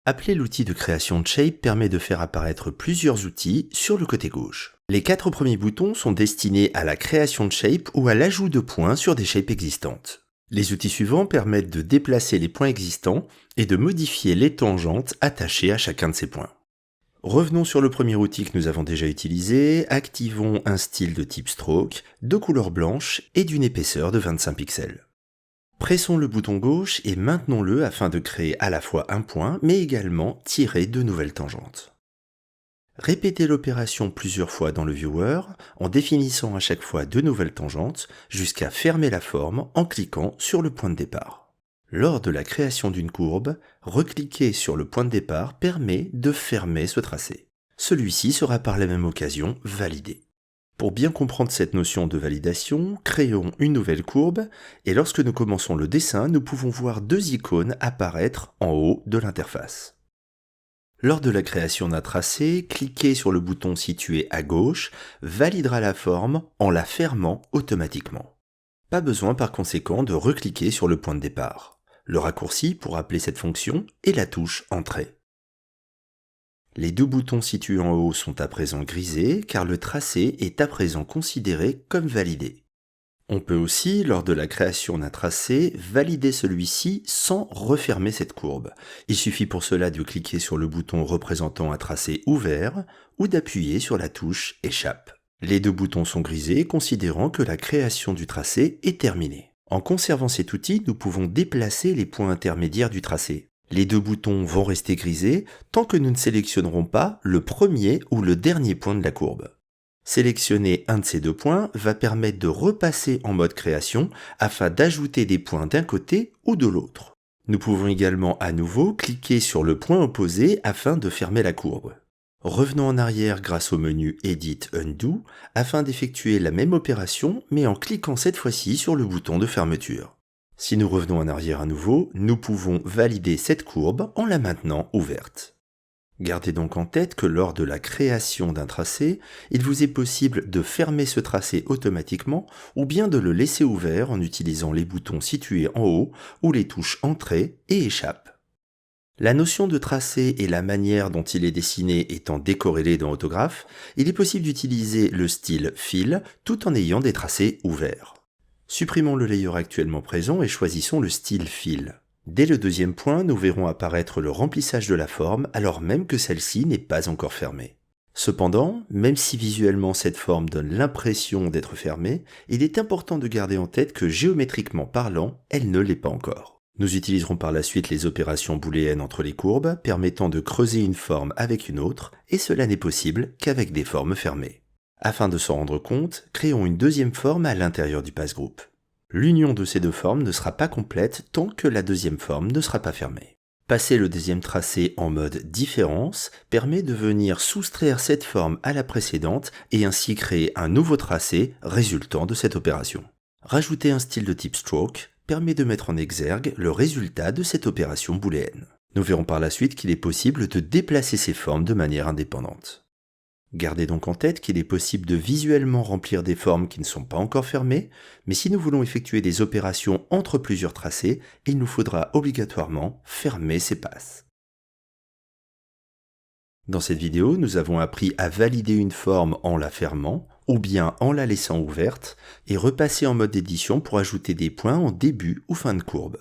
Appeler l'outil de création de shape permet de faire apparaître plusieurs outils sur le côté gauche. Les 4 premiers boutons sont destinés à la création de shape ou à l'ajout de points sur des shapes existantes. Les outils suivants permettent de déplacer les points existants et de modifier les tangentes attachées à chacun de ces points. Revenons sur le premier outil que nous avons déjà utilisé, activons un style de type stroke, de couleur blanche et d'une épaisseur de 25 pixels. Pressons le bouton gauche et maintenons-le afin de créer à la fois un point, mais également tirer de nouvelles tangentes. Répétez l'opération plusieurs fois dans le viewer, en définissant à chaque fois de nouvelles tangentes, jusqu'à fermer la forme en cliquant sur le point de départ. Lors de la création d'une courbe, recliquer sur le point de départ permet de fermer ce tracé. Celui-ci sera par la même occasion validé. Pour bien comprendre cette notion de validation, créons une nouvelle courbe et lorsque nous commençons le dessin, nous pouvons voir 2 icônes apparaître en haut de l'interface. Lors de la création d'un tracé, cliquez sur le bouton situé à gauche validera la forme en la fermant automatiquement. Pas besoin par conséquent de recliquer sur le point de départ. Le raccourci pour appeler cette fonction est la touche Entrée. Les 2 boutons situés en haut sont à présent grisés car le tracé est à présent considéré comme validé. On peut aussi, lors de la création d'un tracé, valider celui-ci sans refermer cette courbe. Il suffit pour cela de cliquer sur le bouton représentant un tracé ouvert ou d'appuyer sur la touche Échappe. Les 2 boutons sont grisés, considérant que la création du tracé est terminée. En conservant cet outil, nous pouvons déplacer les points intermédiaires du tracé. Les 2 boutons vont rester grisés tant que nous ne sélectionnerons pas le premier ou le dernier point de la courbe. Sélectionner un de ces 2 points va permettre de repasser en mode création afin d'ajouter des points d'un côté ou de l'autre. Nous pouvons également à nouveau cliquer sur le point opposé afin de fermer la courbe. Revenons en arrière grâce au menu Edit Undo afin d'effectuer la même opération mais en cliquant cette fois-ci sur le bouton de fermeture. Si nous revenons en arrière à nouveau, nous pouvons valider cette courbe en la maintenant ouverte. Gardez donc en tête que lors de la création d'un tracé, il vous est possible de fermer ce tracé automatiquement ou bien de le laisser ouvert en utilisant les boutons situés en haut ou les touches Entrée et Échappe. La notion de tracé et la manière dont il est dessiné étant décorrélées dans Autograph, il est possible d'utiliser le style Fill tout en ayant des tracés ouverts. Supprimons le layer actuellement présent et choisissons le style Fill. Dès le 2e point, nous verrons apparaître le remplissage de la forme alors même que celle-ci n'est pas encore fermée. Cependant, même si visuellement cette forme donne l'impression d'être fermée, il est important de garder en tête que géométriquement parlant, elle ne l'est pas encore. Nous utiliserons par la suite les opérations booléennes entre les courbes permettant de creuser une forme avec une autre et cela n'est possible qu'avec des formes fermées. Afin de s'en rendre compte, créons une 2e forme à l'intérieur du passe-groupe. L'union de ces 2 formes ne sera pas complète tant que la 2e forme ne sera pas fermée. Passer le 2e tracé en mode différence permet de venir soustraire cette forme à la précédente et ainsi créer un nouveau tracé résultant de cette opération. Rajouter un style de type stroke permet de mettre en exergue le résultat de cette opération booléenne. Nous verrons par la suite qu'il est possible de déplacer ces formes de manière indépendante. Gardez donc en tête qu'il est possible de visuellement remplir des formes qui ne sont pas encore fermées, mais si nous voulons effectuer des opérations entre plusieurs tracés, il nous faudra obligatoirement fermer ces passes. Dans cette vidéo, nous avons appris à valider une forme en la fermant, ou bien en la laissant ouverte, et repasser en mode édition pour ajouter des points en début ou fin de courbe.